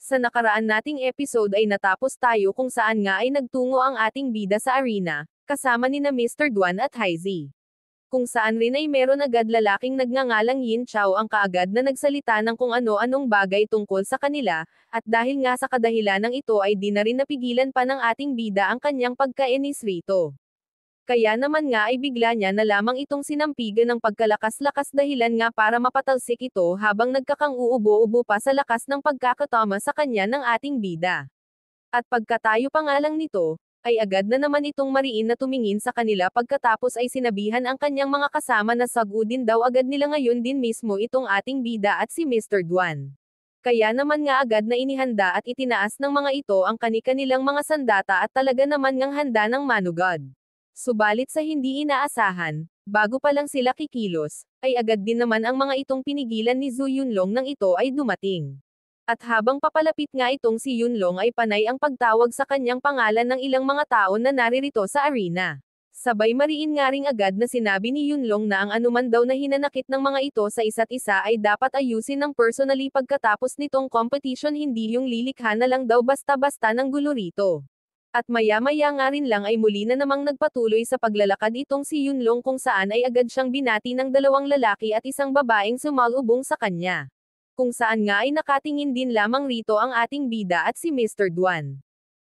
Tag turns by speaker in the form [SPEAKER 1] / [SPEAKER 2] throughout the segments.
[SPEAKER 1] Sa nakaraan nating episode ay natapos tayo kung saan nga ay nagtungo ang ating bida sa arena, kasama nina Mr. Duan at Haizi. Kung saan rin ay meron agad lalaking nagngangalang Yin Chao ang kaagad na nagsalita ng kung ano-anong bagay tungkol sa kanila, at dahil nga sa kadahilanang ito ay di na rin napigilan pa ng ating bida ang kanyang pagkainis rito. Kaya naman nga ay bigla niya na lamang itong sinampigan ng pagkalakas-lakas dahilan nga para mapatalsik ito habang nagkakang-uubo-ubo pa sa lakas ng pagkakatama sa kanya ng ating bida. At pagkatayo pa nga lang nito, ay agad na naman itong mariin na tumingin sa kanila pagkatapos ay sinabihan ang kanyang mga kasama na sagudin daw agad nila ngayon din mismo itong ating bida at si Mr. Duan. Kaya naman nga agad na inihanda at itinaas ng mga ito ang kani-kanilang mga sandata at talaga naman ngang handa ng manugod. Subalit sa hindi inaasahan, bago pa lang sila kikilos, ay agad din naman ang mga itong pinigilan ni Zhu Yunlong nang ito ay dumating. At habang papalapit nga itong si Yunlong ay panay ang pagtawag sa kanyang pangalan ng ilang mga tao na naririto sa arena. Sabay mariin nga ring agad na sinabi ni Yunlong na ang anuman daw na hinanakit ng mga ito sa isa't isa ay dapat ayusin ng personally pagkatapos nitong competition, hindi yung lilikha na lang daw basta-basta ng gulo rito. At maya-maya nga rin lang ay muli na namang nagpatuloy sa paglalakad itong si Yunlong kung saan ay agad siyang binati ng dalawang lalaki at isang babaeng sumalubong sa kanya. Kung saan nga ay nakatingin din lamang rito ang ating bida at si Mr. Duan.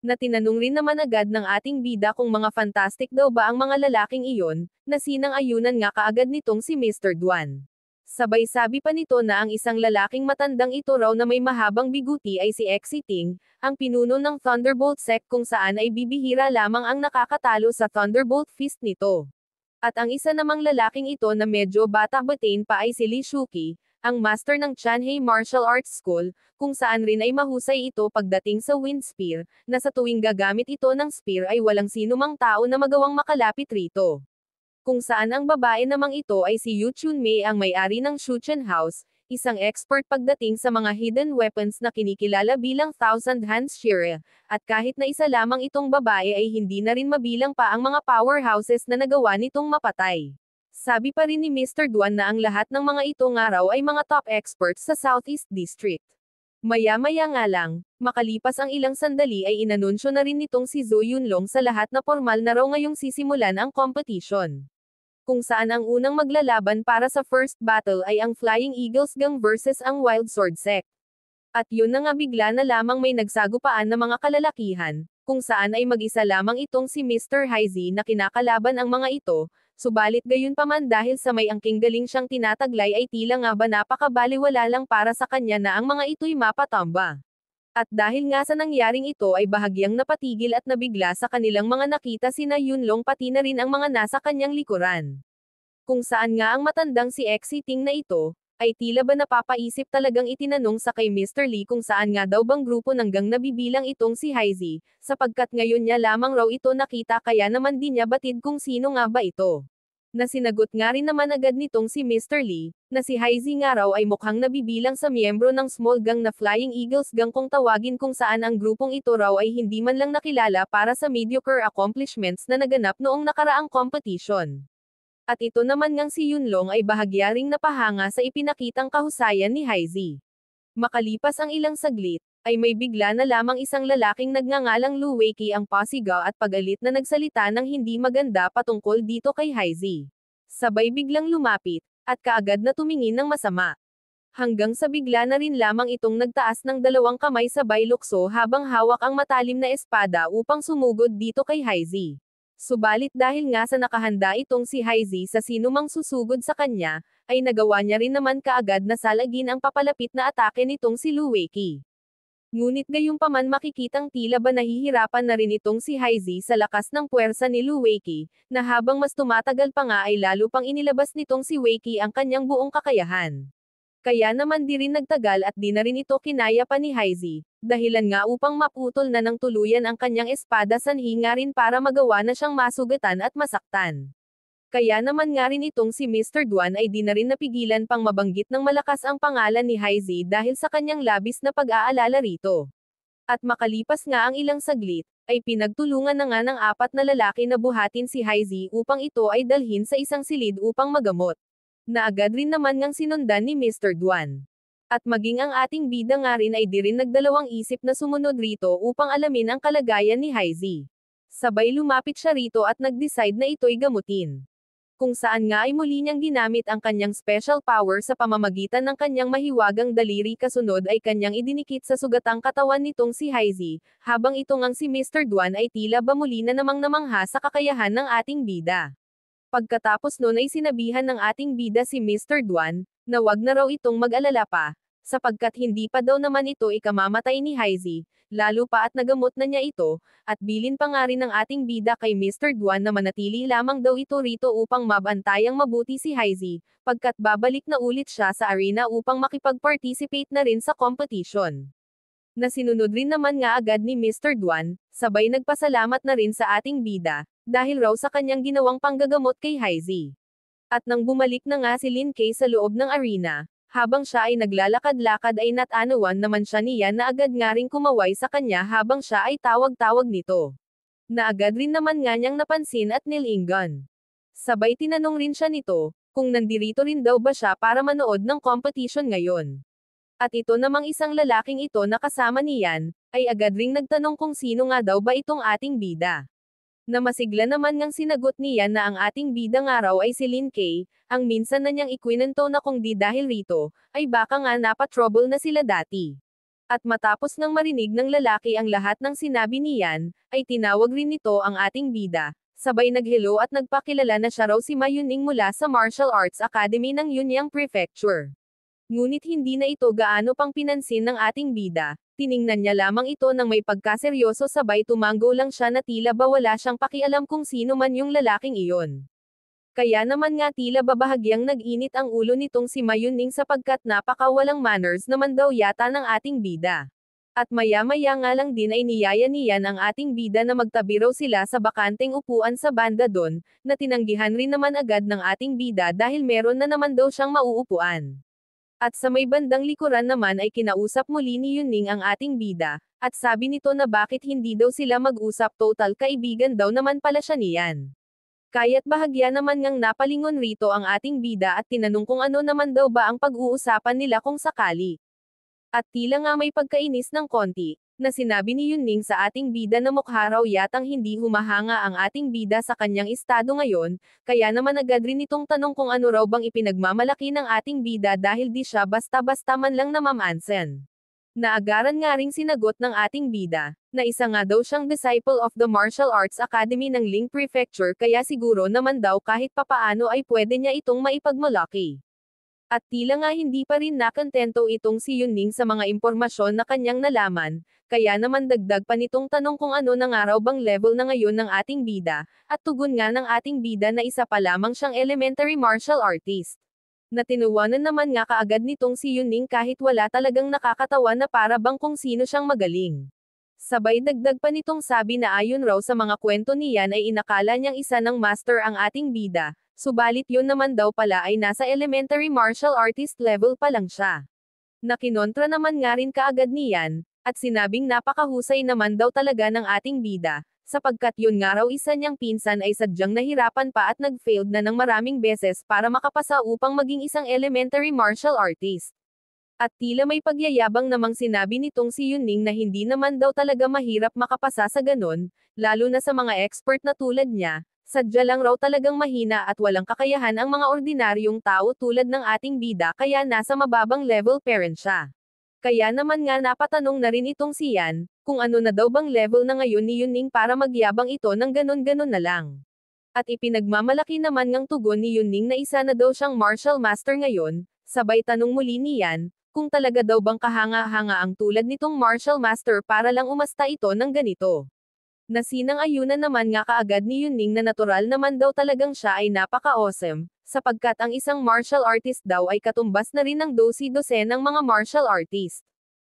[SPEAKER 1] Na tinanong rin naman agad ng ating bida kung mga fantastic daw ba ang mga lalaking iyon, na sinang-ayunan nga kaagad nitong si Mr. Duan. Sabay sabi pa nito na ang isang lalaking matandang ito raw na may mahabang biguti ay si Exiting, ang pinuno ng Thunderbolt sect kung saan ay bibihira lamang ang nakakatalo sa Thunderbolt Fist nito. At ang isa namang lalaking ito na medyo bata-batain pa ay si Li Shuqi, ang master ng Chanhei Martial Arts School, kung saan rin ay mahusay ito pagdating sa Wind Spear, na sa tuwing gagamit ito ng spear ay walang sinumang tao na magawang makalapit rito. Kung saan ang babae namang ito ay si Yu Chunmei ang may-ari ng Shuchen House, isang expert pagdating sa mga hidden weapons na kinikilala bilang Thousand Hands Shira, at kahit na isa lamang itong babae ay hindi na rin mabilang pa ang mga powerhouses na nagawa nitong mapatay. Sabi pa rin ni Mr. Duan na ang lahat ng mga ito nga raw ay mga top experts sa Southeast District. Maya-maya nga lang, makalipas ang ilang sandali ay inanunsyo na rin nitong si Zhou Yunlong sa lahat na formal na raw ngayong sisimulan ang competition. Kung saan ang unang maglalaban para sa first battle ay ang Flying Eagles Gang versus ang Wild Sword Sect. At yun na nga bigla na lamang may nagsagupaan na mga kalalakihan, kung saan ay mag-isa lamang itong si Mr. Haizi na kinakalaban ang mga ito, subalit gayon pa man dahil sa may angking galing siyang tinataglay ay tila nga ba napakabaliwala lang para sa kanya na ang mga ito'y mapatamba. At dahil nga sa nangyaring ito ay bahagyang napatigil at nabigla sa kanilang mga nakita sina Yunlong pati na rin ang mga nasa kanyang likuran. Kung saan nga ang matandang si Exiting na ito, ay tila ba napapaisip talagang itinanong sa kay Mr. Lee kung saan nga daw bang grupo nanggang nabibilang itong si Haizi, sapagkat ngayon niya lamang raw ito nakita kaya naman di niya batid kung sino nga ba ito. Na sinagot nga rin naman agad nitong si Mr. Lee, na si Haizi nga raw ay mukhang nabibilang sa miyembro ng small gang na Flying Eagles Gang kung tawagin kung saan ang grupong ito raw ay hindi man lang nakilala para sa mediocre accomplishments na naganap noong nakaraang competition. At ito naman ngang si Yunlong ay bahagya ring napahanga sa ipinakitang kahusayan ni Haizi. Makalipas ang ilang saglit, ay may bigla na lamang isang lalaking nagngangalang Lu Weiqi ang pasigaw at pagalit na nagsalita ng hindi maganda patungkol dito kay Haizi. Sabay biglang lumapit, at kaagad na tumingin ng masama. Hanggang sa bigla na rin lamang itong nagtaas ng dalawang kamay sabay lukso habang hawak ang matalim na espada upang sumugod dito kay Haizi. Subalit dahil nga sa nakahanda itong si Haizi sa sinumang susugod sa kanya, ay nagawa niya rin naman kaagad na salagin ang papalapit na atake nitong si Lu Weiqi. Ngunit gayunpaman makikitang tila ba nahihirapan na rin itong si Haizi sa lakas ng puwersa ni Lu Weiqi, na habang mas tumatagal pa nga ay lalo pang inilabas nitong si Weiqi ang kanyang buong kakayahan. Kaya naman di rin nagtagal at di na rin ito kinaya pa ni Haizi, dahilan nga upang maputol na ng tuluyan ang kanyang espada sanhi nga rin para magawa na siyang masugatan at masaktan. Kaya naman nga rin itong si Mr. Duan ay di na rin napigilan pang mabanggit ng malakas ang pangalan ni Haizi dahil sa kanyang labis na pag-aalala rito. At makalipas nga ang ilang saglit, ay pinagtulungan na nga ng apat na lalaki na buhatin si Haizi upang ito ay dalhin sa isang silid upang magamot. Na agad rin naman ngang sinundan ni Mr. Duan. At maging ang ating bida nga rin ay di rin nagdalawang isip na sumunod rito upang alamin ang kalagayan ni Haizi. Sabay lumapit siya rito at nag-decide na ito'y gamutin. Kung saan nga ay muli niyang ginamit ang kanyang special power sa pamamagitan ng kanyang mahiwagang daliri, kasunod ay kanyang idinikit sa sugatang katawan nitong si Haizi, habang ito ngang si Mr. Duan ay tila ba muli na namang namangha sa kakayahan ng ating bida. Pagkatapos nun ay sinabihan ng ating bida si Mr. Duan, na wag na raw itong mag-alala pa, sapagkat hindi pa daw naman ito ikamamatay ni Haizi, lalo pa at nagamot na niya ito, at bilin pa nga rin ng ating bida kay Mr. Duan na manatili lamang daw ito rito upang mabantayang mabuti si Haizi, pagkat babalik na ulit siya sa arena upang makipag-participate na rin sa competition. Na sinunod rin naman nga agad ni Mr. Duan, sabay nagpasalamat na rin sa ating bida, dahil raw sa kanyang ginawang panggagamot kay Haizi. At nang bumalik na nga si Lin Kay sa loob ng arena, habang siya ay naglalakad-lakad ay natanawan naman siya niya na agad nga ring kumaway sa kanya habang siya ay tawag-tawag nito. Na agad rin naman nga niyang napansin at nilingon. Sabay tinanong rin siya nito, kung nandirito rin daw ba siya para manood ng competition ngayon. At ito namang isang lalaking ito na kasama niyan, ay agad ring nagtanong kung sino nga daw ba itong ating bida. Na masigla naman ngang sinagot niya na ang ating bida nga raw ay si Lin Kay, ang minsan na niyang ikwinento na kung di dahil rito, ay baka nga napatrouble na sila dati. At matapos ngang marinig ng lalaki ang lahat ng sinabi niyan, ay tinawag rin nito ang ating bida, sabay nag-hello at nagpakilala na siya raw si Ma Yuning mula sa Martial Arts Academy ng Yunyang Prefecture. Ngunit hindi na ito gaano pang pinansin ng ating bida, tiningnan niya lamang ito ng may pagkaseryoso, sabay tumango lang siya na tila ba wala siyang pakialam kung sino man yung lalaking iyon. Kaya naman nga tila ba bahagyang nag-init ang ulo nitong si Ma Yuning sapagkat napakawalang manners naman daw yata ng ating bida. At maya-maya nga lang din ay niyaya niyan ang ating bida na magtabi raw sila sa bakanteng upuan sa banda doon, na tinanggihan rin naman agad ng ating bida dahil meron na naman daw siyang mauupuan. At sa may bandang likuran naman ay kinausap muli ni Yuning ang ating bida, at sabi nito na bakit hindi daw sila mag-usap, total kaibigan daw naman pala siya niyan. Kaya't bahagya naman ngang napalingon rito ang ating bida at tinanong kung ano naman daw ba ang pag-uusapan nila kung sakali. At tila nga may pagkainis ng konti, na sinabi ni Yuning sa ating bida na mukha raw yatang hindi humahanga ang ating bida sa kanyang estado ngayon, kaya naman agad rin itong tanong kung ano raw bang ipinagmamalaki ng ating bida dahil di siya basta-basta man lang namamansin. Naagaran nga ring sinagot ng ating bida, na isa nga daw siyang disciple of the Martial Arts Academy ng Ling Prefecture, kaya siguro naman daw kahit papaano ay pwede niya itong maipagmalaki. At tila nga hindi pa rin nakontento itong si Yuning sa mga impormasyon na kanyang nalaman, kaya naman dagdag pa nitong tanong kung ano na nga raw bang level na ngayon ng ating bida, at tugon nga ng ating bida na isa pa lamang siyang elementary martial artist. Na tinuwanan naman nga kaagad nitong si Yuning kahit wala talagang nakakatawa na para bang kung sino siyang magaling. Sabay dagdag pa nitong sabi na ayon raw sa mga kwento niyan ay inakala niyang isa ng master ang ating bida, subalit yun naman daw pala ay nasa elementary martial artist level pa lang siya. Nakinontra naman nga rin kaagad niyan, at sinabing napakahusay naman daw talaga ng ating bida, sapagkat yun nga raw isa niyang pinsan ay sadyang nahirapan pa at nag-failed na ng maraming beses para makapasa upang maging isang elementary martial artist. At tila may pagyayabang namang sinabi nitong si Yuning na hindi naman daw talaga mahirap makapasa sa ganon, lalo na sa mga expert na tulad niya, sadya lang raw talagang mahina at walang kakayahan ang mga ordinaryong tao tulad ng ating bida, kaya nasa mababang level parent siya. Kaya naman nga napatanong na rin itong si Yan, kung ano na daw bang level na ngayon ni Yuning para magyabang ito ng ganon-ganon na lang. At ipinagmamalaki naman ngang tugon ni Yuning na isa na daw siyang martial master ngayon, sabay tanong muli ni Yan, kung talaga daw bang kahanga-hanga ang tulad nitong martial master para lang umasta ito ng ganito. Nasinang-ayunan naman nga kaagad ni Yuning na natural naman daw talagang siya ay napaka-awesome, sapagkat ang isang martial artist daw ay katumbas na rin ng dosi-dosenang mga martial artist.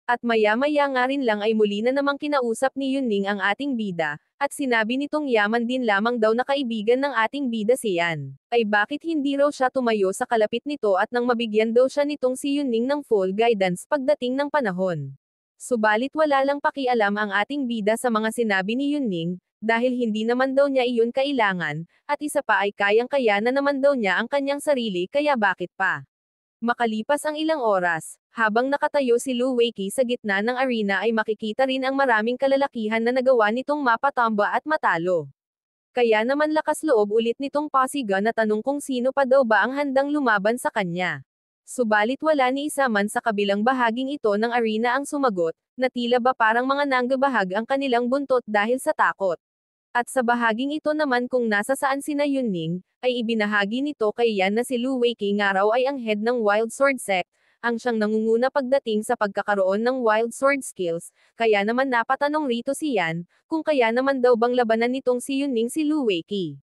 [SPEAKER 1] At maya-maya nga rin lang ay muli na namang kinausap ni Yuning ang ating bida, at sinabi nitong yaman din lamang daw na kaibigan ng ating bida si Yan. Ay bakit hindi raw siya tumayo sa kalapit nito at nang mabigyan daw siya nitong si Yuning ng full guidance pagdating ng panahon. Subalit wala lang pakialam ang ating bida sa mga sinabi ni Yuning, dahil hindi naman daw niya iyon kailangan, at isa pa ay kayang-kaya na naman daw niya ang kanyang sarili, kaya bakit pa? Makalipas ang ilang oras, habang nakatayo si Lu Weiqi sa gitna ng arena ay makikita rin ang maraming kalalakihan na nagawa nitong mapatamba at matalo. Kaya naman lakas loob ulit nitong Pasiga na tanong kung sino pa daw ba ang handang lumaban sa kanya. Subalit wala ni isa man sa kabilang bahaging ito ng arena ang sumagot, na tila ba parang mga nanggabahag ang kanilang buntot dahil sa takot. At sa bahaging ito naman kung nasa saan sina Yunning, ay ibinahagi nito kay Yan na si Lu Weiqi nga raw ay ang head ng Wild Sword Sect, ang siyang nangunguna pagdating sa pagkakaroon ng Wild Sword skills, kaya naman napatanong rito si Yan, kung kaya naman daw bang labanan nitong si Yunning si Lu Weiqi.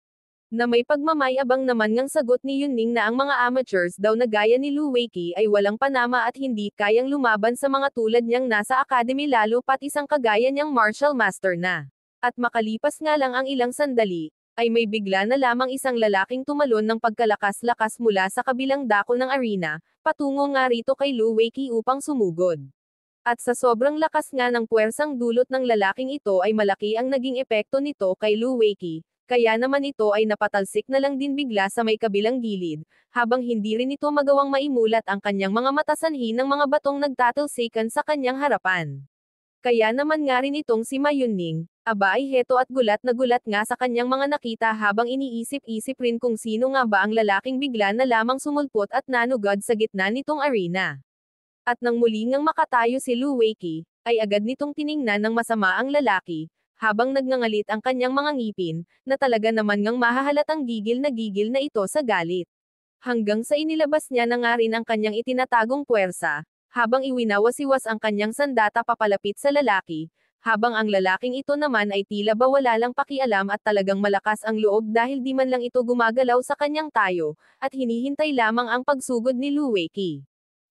[SPEAKER 1] Na may pagmamayabang naman ngang sagot ni Yunning na ang mga amateurs daw na gaya ni Lu Weiqi ay walang panama at hindi kayang lumaban sa mga tulad niyang nasa academy lalo pat isang kagaya niyang martial master na. At makalipas nga lang ang ilang sandali, ay may bigla na lamang isang lalaking tumalon ng pagkalakas-lakas mula sa kabilang dako ng arena, patungo nga rito kay Lu Weiqi upang sumugod. At sa sobrang lakas nga ng puwersang dulot ng lalaking ito ay malaki ang naging epekto nito kay Lu Weiqi, kaya naman ito ay napatalsik na lang din bigla sa may kabilang gilid, habang hindi rin ito magawang maimulat ang kanyang mga mata sanhi ng mga batong nagtatalsikan sa kanyang harapan. Kaya naman nga rin itong si Ma Yunning, aba ay heto at gulat na gulat nga sa kanyang mga nakita habang iniisip-isip rin kung sino nga ba ang lalaking bigla na lamang sumulpot at nanugad sa gitna nitong arena. At nang muli ngang makatayo si Lu Weiqi, ay agad nitong tiningnan ng masama ang lalaki, habang nagngangalit ang kanyang mga ngipin, na talaga naman ngang mahahalatang gigil na ito sa galit. Hanggang sa inilabas niya na nga rin ang kanyang itinatagong puwersa, habang iwinawasiwas ang kanyang sandata papalapit sa lalaki, habang ang lalaking ito naman ay tila ba wala lang pakialam at talagang malakas ang loob dahil di man lang ito gumagalaw sa kanyang tayo, at hinihintay lamang ang pagsugod ni Lu Weiqi.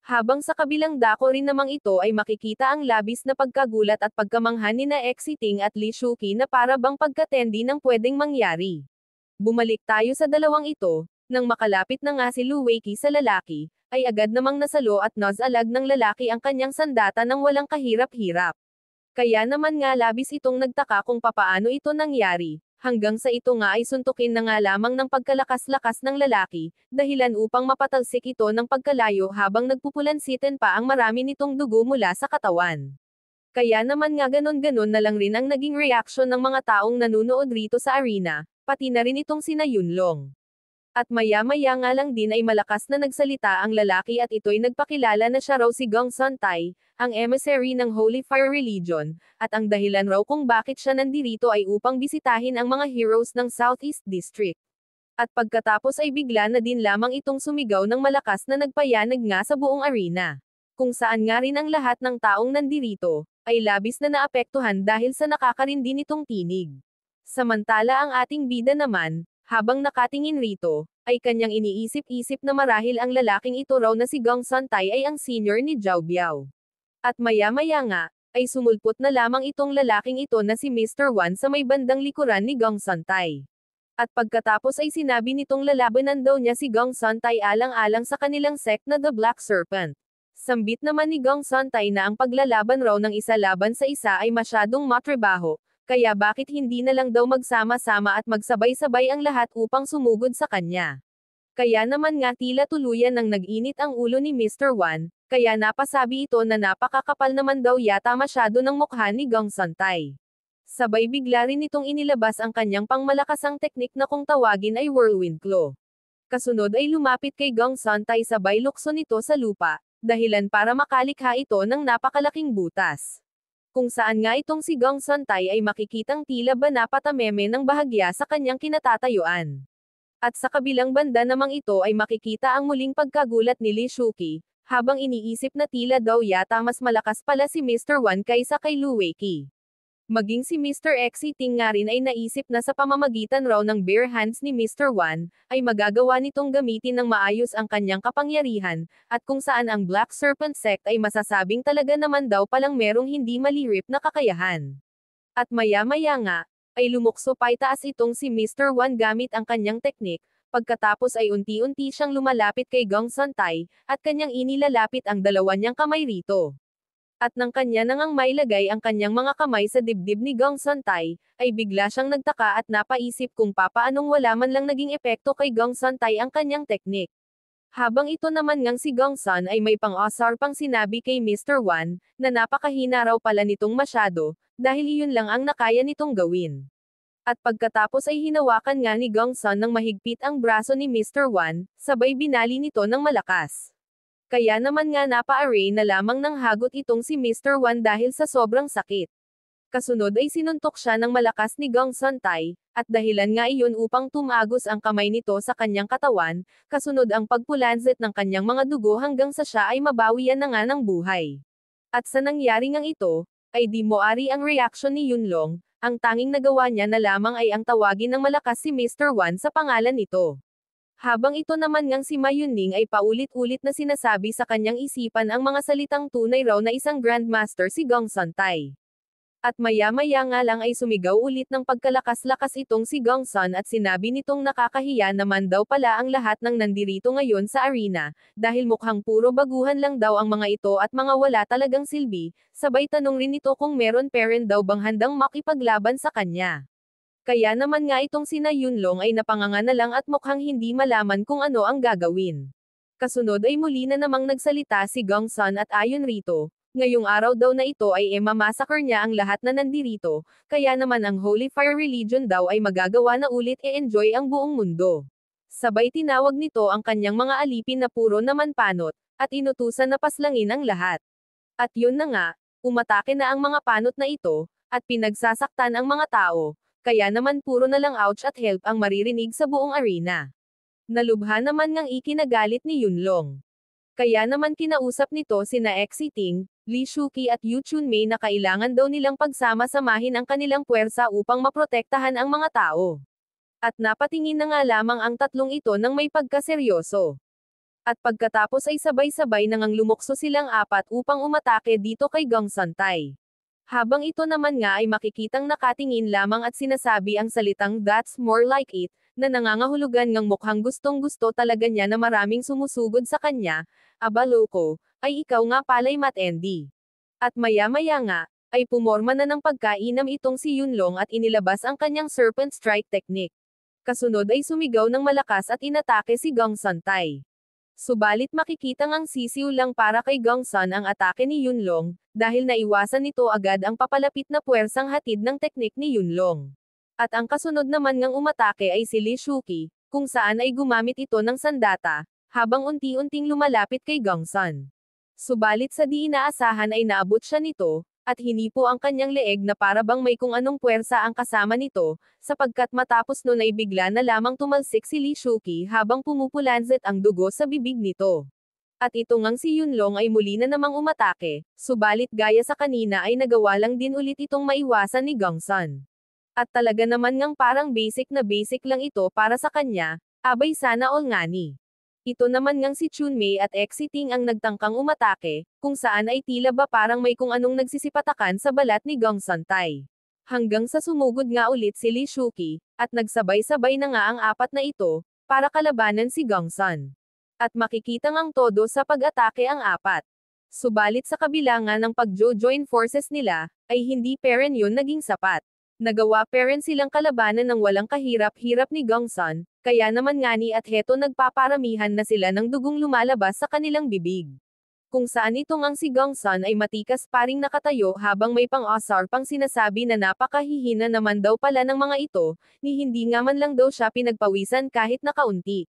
[SPEAKER 1] Habang sa kabilang dako rin namang ito ay makikita ang labis na pagkagulat at pagkamangha ni na Exiting at Li Shuqi na para bang pagkatendi ng pwedeng mangyari. Bumalik tayo sa dalawang ito, nang makalapit na nga si Lu Weiqi sa lalaki, ay agad namang nasalo at nasalag ng lalaki ang kanyang sandata nang walang kahirap-hirap. Kaya naman nga labis itong nagtaka kung papaano ito nangyari, hanggang sa ito nga ay suntukin na nga lamang ng pagkalakas-lakas ng lalaki, dahilan upang mapatalsik ito ng pagkalayo habang nagpupulansitin pa ang marami nitong dugo mula sa katawan. Kaya naman nga ganon-ganon na lang rin ang naging reaksyon ng mga taong nanunood rito sa arena, pati na rin itong sina Yunlong. At maya-maya nga lang din ay malakas na nagsalita ang lalaki at ito'y nagpakilala na siya raw si Gong Sun-tai, ang emissary ng Holy Fire Religion, at ang dahilan raw kung bakit siya nandirito ay upang bisitahin ang mga heroes ng Southeast District. At pagkatapos ay bigla na din lamang itong sumigaw ng malakas na nagpayanig nga sa buong arena. Kung saan nga rin ang lahat ng taong nandirito, ay labis na naapektuhan dahil sa nakakarindi nitong tinig. Samantala ang ating bida naman, habang nakatingin rito, ay kanyang iniisip-isip na marahil ang lalaking ito raw na si Gong Sun-tai ay ang senior ni Zhao Biao. At maya-maya nga, ay sumulpot na lamang itong lalaking ito na si Mr. Wan sa may bandang likuran ni Gong Sun-tai. At pagkatapos ay sinabi nitong lalabanan daw niya si Gong Sun-tai alang-alang sa kanilang sect na The Black Serpent. Sambit naman ni Gong Sun-tai na ang paglalaban raw ng isa laban sa isa ay masyadong matrabaho, kaya bakit hindi na lang daw magsama-sama at magsabay-sabay ang lahat upang sumugod sa kanya. Kaya naman nga tila tuluyan nang nag-init ang ulo ni Mr. Wan, kaya napasabi ito na napakakapal naman daw yata masyado ng mukha ni Gong Sun-tai. Sabay bigla rin itong inilabas ang kanyang pangmalakasang teknik na kung tawagin ay Whirlwind Claw. Kasunod ay lumapit kay Gong Sun-tai sabay lukso nito sa lupa, dahilan para makalikha ito ng napakalaking butas. Kung saan nga itong si Gong Sun-tai ay makikitang tila ba napatameme ng bahagya sa kanyang kinatatayuan. At sa kabilang banda namang ito ay makikita ang muling pagkagulat ni Li Shuqi, habang iniisip na tila daw yata mas malakas pala si Mr. Wan kaysa kay Lu Weiqi. Maging si Mr. Exiting nga rin ay naisip na sa pamamagitan raw ng bare hands ni Mr. Wan, ay magagawa nitong gamitin ng maayos ang kanyang kapangyarihan, at kung saan ang Black Serpent Sect ay masasabing talaga naman daw palang merong hindi malirip na kakayahan. At maya-maya nga, ay lumukso paitaas itong si Mr. Wan gamit ang kanyang teknik, pagkatapos ay unti-unti siyang lumalapit kay Gong Sun-tai, at kanyang inilalapit ang dalawa niyang kamay rito. At nang kanya nangang mailagay ang kanyang mga kamay sa dibdib ni Gong Sun-tai, ay bigla siyang nagtaka at napaisip kung papaanong wala man lang naging epekto kay Gong Sun-tai ang kanyang teknik. Habang ito naman ngang si Gongsun ay may pang-asar pang sinabi kay Mr. Wan, na napakahina raw pala nitong masyado, dahil iyon lang ang nakaya nitong gawin. At pagkatapos ay hinawakan nga ni Gongsun ng mahigpit ang braso ni Mr. Wan, sabay binali nito ng malakas. Kaya naman nga napa-array na lamang ng hagot itong si Mr. Wan dahil sa sobrang sakit. Kasunod ay sinuntok siya ng malakas ni Gongsun Tai, at dahilan nga iyon upang tumagos ang kamay nito sa kanyang katawan, kasunod ang pagpulanzet ng kanyang mga dugo hanggang sa siya ay mabawian na nga ng buhay. At sa nangyari ngang ito, ay di moari ang reaksyon ni Yunlong, ang tanging nagawa niya na lamang ay ang tawagin ng malakas si Mr. Wan sa pangalan nito. Habang ito naman ngang si Ma Yunning ay paulit-ulit na sinasabi sa kanyang isipan ang mga salitang tunay raw na isang Grandmaster si Gongsun Tai. At maya-maya nga lang ay sumigaw ulit ng pagkalakas-lakas itong si Gongsun at sinabi nitong nakakahiya naman daw pala ang lahat ng nandirito ngayon sa arena, dahil mukhang puro baguhan lang daw ang mga ito at mga wala talagang silbi, sabay tanong rin ito kung meron parent daw bang handang makipaglaban sa kanya. Kaya naman nga itong sina Yunlong ay napanganga na lang at mukhang hindi malaman kung ano ang gagawin. Kasunod ay muli na namang nagsalita si Gongsun at ayon rito, ngayong araw daw na ito ay mamassacre niya ang lahat na nandirito, kaya naman ang Holy Fire Religion daw ay magagawa na ulit enjoy ang buong mundo. Sabay tinawag nito ang kanyang mga alipin na puro naman panot, at inutusan na paslangin ang lahat. At yun na nga, umatake na ang mga panot na ito, at pinagsasaktan ang mga tao, kaya naman puro na lang ouch at help ang maririnig sa buong arena. Nalubha naman ngang ikinagalit ni Yunlong. Kaya naman kinausap nito sina Exiting, Li Shuqi at Yu Chunmei na kailangan daw nilang pagsama-samahin ang kanilang puwersa upang maprotektahan ang mga tao. At napatingin na nga lamang ang tatlong ito ng may pagkaseryoso. At pagkatapos ay sabay-sabay nang lumukso silang apat upang umatake dito kay Gongsun Tai. Habang ito naman nga ay makikitang nakatingin lamang at sinasabi ang salitang "That's more like it", na nangangahulugan ngang mukhang gustong-gusto talaga niya na maraming sumusugod sa kanya, aba loko, ay ikaw nga pala'y matendi. At maya-maya nga, ay pumorma na ng pagkainam itong si Yunlong at inilabas ang kanyang Serpent Strike technique. Kasunod ay sumigaw ng malakas at inatake si Gongsun Tai. Subalit makikitang ang sisiw lang para kay Gongsun ang atake ni Yunlong, dahil naiwasan nito agad ang papalapit na puwersang hatid ng teknik ni Yunlong. At ang kasunod naman ngang umatake ay si Li Shuqi, kung saan ay gumamit ito ng sandata, habang unti-unting lumalapit kay Gongsun. Subalit sa di inaasahan ay naabot siya nito, at hinipo ang kanyang leeg na para bang may kung anong puwersa ang kasama nito, sapagkat matapos nun ay bigla na lamang tumalsik si Li Shuqi habang pumupulanzet ang dugo sa bibig nito. At ito ngang si Yunlong ay muli na namang umatake, subalit gaya sa kanina ay nagawa lang din ulit itong maiwasan ni Gongsun. At talaga naman ngang parang basic lang ito para sa kanya, abay sana all ngani. Ito naman ngang si Chunmei at Exiting ang nagtangkang umatake, kung saan ay tila ba parang may kung anong nagsisipatakan sa balat ni Gongsun Tai. Hanggang sa sumugod nga ulit si Li Shuqi, at nagsabay-sabay na nga ang apat na ito, para kalabanan si Gongsun. At makikitang ang todo sa pag-atake ang apat. Subalit sa kabila nga ng pag-join forces nila, ay hindi pa rin yun naging sapat. Nagawa pa rin silang kalabanan ng walang kahirap-hirap ni Gongsun, kaya naman ngani at heto nagpaparamihan na sila ng dugong lumalabas sa kanilang bibig. Kung saan itong ang si Gongsun ay matikas pa ring nakatayo habang may pang-asar pang sinasabi na napakahihina naman daw pala ng mga ito, ni hindi nga man lang daw siya pinagpawisan kahit na kaunti.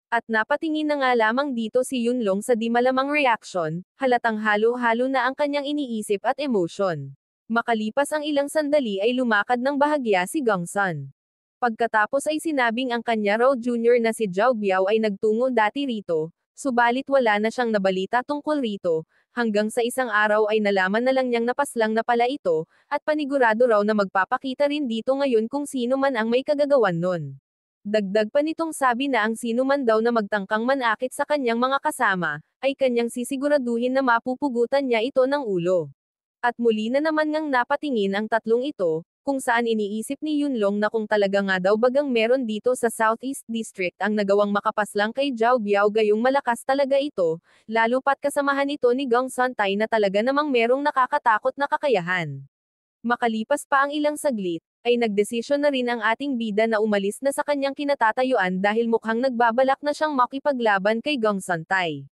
[SPEAKER 1] At napatingin na nga lamang dito si Yunlong sa di malamang reaksyon, halatang halo-halo na ang kanyang iniisip at emosyon. Makalipas ang ilang sandali ay lumakad ng bahagya si Gongsun. Pagkatapos ay sinabing ang kanya raw junior na si Zhao Biao ay nagtungo dati rito, subalit wala na siyang nabalita tungkol rito, hanggang sa isang araw ay nalaman na lang niyang napaslang na pala ito, at panigurado raw na magpapakita rin dito ngayon kung sino man ang may kagagawan nun. Dagdag pa nitong sabi na ang sino man daw na magtangkang manakit sa kanyang mga kasama, ay kanyang sisiguraduhin na mapupugutan niya ito ng ulo. At muli na naman ngang napatingin ang tatlong ito, kung saan iniisip ni Yunlong na kung talaga nga daw bagang meron dito sa Southeast District ang nagawang makapaslang kay Zhao Biao gayong malakas talaga ito, lalo pat kasamahan ito ni Gongsun Tai na talaga namang merong nakakatakot na kakayahan. Makalipas pa ang ilang saglit, ay nagdesisyon na rin ang ating bida na umalis na sa kanyang kinatatayuan dahil mukhang nagbabalak na siyang makipaglaban kay Gongsun Tai.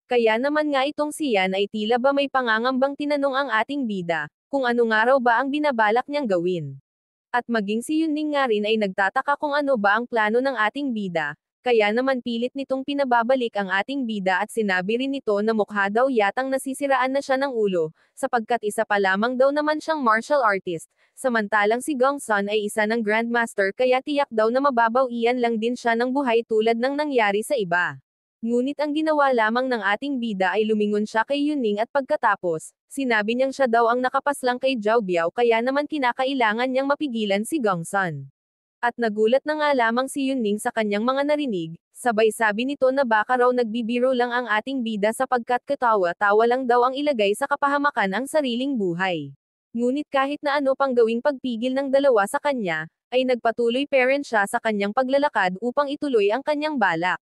[SPEAKER 1] Kaya naman nga itong si Yan ay tila ba may pangangambang tinanong ang ating bida, kung ano nga raw ba ang binabalak niyang gawin. At maging si Yunning nga rin ay nagtataka kung ano ba ang plano ng ating bida, kaya naman pilit nitong pinababalik ang ating bida at sinabi rin nito na mukha daw yatang nasisiraan na siya ng ulo, sapagkat isa pa lamang daw naman siyang martial artist, samantalang si Gongsun ay isa ng grandmaster kaya tiyak daw na mababaw iyan lang din siya ng buhay tulad ng nangyari sa iba. Ngunit ang ginawa lamang ng ating bida ay lumingon siya kay Yuning at pagkatapos, sinabi niyang siya daw ang nakapaslang kay Zhao Biao kaya naman kinakailangan niyang mapigilan si Gongsun. At nagulat na nga lamang si Yuning sa kanyang mga narinig, sabay sabi nito na baka raw nagbibiro lang ang ating bida sapagkat katawa-tawa lang daw ang ilagay sa kapahamakan ang sariling buhay. Ngunit kahit na ano pang gawing pagpigil ng dalawa sa kanya, ay nagpatuloy pa rin siya sa kanyang paglalakad upang ituloy ang kanyang balak.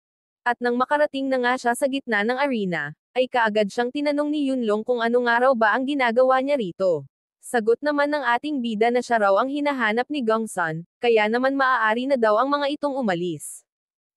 [SPEAKER 1] At nang makarating na nga siya sa gitna ng arena, ay kaagad siyang tinanong ni Yunlong kung ano nga raw ba ang ginagawa niya rito. Sagot naman ng ating bida na siya raw ang hinahanap ni Gongsun, kaya naman maaari na daw ang mga itong umalis.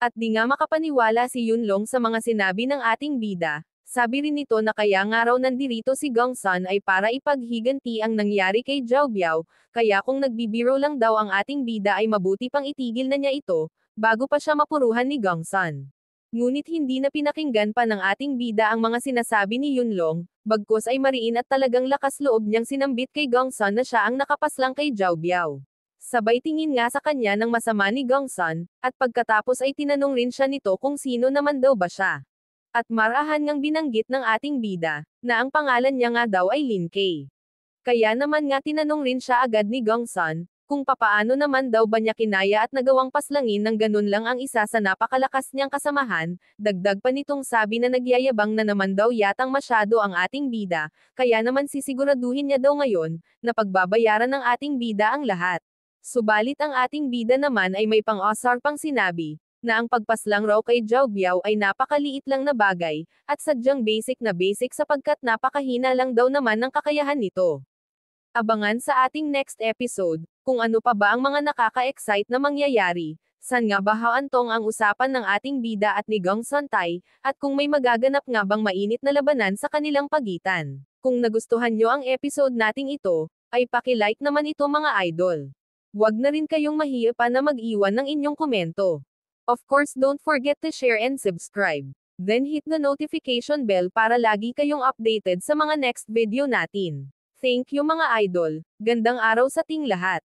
[SPEAKER 1] At di nga makapaniwala si Yunlong sa mga sinabi ng ating bida, sabi rin nito na kaya nga raw nandirito si Gongsun ay para ipaghiganti ang nangyari kay Zhao Biao, kaya kung nagbibiro lang daw ang ating bida ay mabuti pang itigil na niya ito, bago pa siya mapuruhan ni Gongsun. Ngunit hindi na pinakinggan pa ng ating bida ang mga sinasabi ni Yunlong, bagkus ay mariin at talagang lakas loob niyang sinambit kay Gongsun na siya ang nakapaslang kay Zhao Biao. Sabay tingin nga sa kanya ng masama ni Gongsun, at pagkatapos ay tinanong rin siya nito kung sino naman daw ba siya. At marahan ngang binanggit ng ating bida, na ang pangalan niya nga daw ay Lin Kei. Kaya naman nga tinanong rin siya agad ni Gongsun, kung papaano naman daw ba niya kinaya at nagawang paslangin ng ganun lang ang isa sa napakalakas niyang kasamahan, dagdag pa nitong sabi na nagyayabang na naman daw yatang masyado ang ating bida, kaya naman sisiguraduhin niya daw ngayon, na pagbabayaran ng ating bida ang lahat. Subalit ang ating bida naman ay may pang-asar pang sinabi, na ang pagpaslang raw kay Zhao Biao ay napakaliit lang na bagay, at sadyang basic sapagkat napakahina lang daw naman ng kakayahan nito. Abangan sa ating next episode, kung ano pa ba ang mga nakaka-excite na mangyayari, saan nga ba haantong ang usapan ng ating bida at ni Gongsun Tai, at kung may magaganap nga bang mainit na labanan sa kanilang pagitan. Kung nagustuhan nyo ang episode nating ito, ay paki-like naman ito mga idol. Huwag na rin kayong mahiya pa na mag-iwan ng inyong komento. Of course don't forget to share and subscribe. Then hit the notification bell para lagi kayong updated sa mga next video natin. Thank you mga idol, gandang araw sa ting lahat.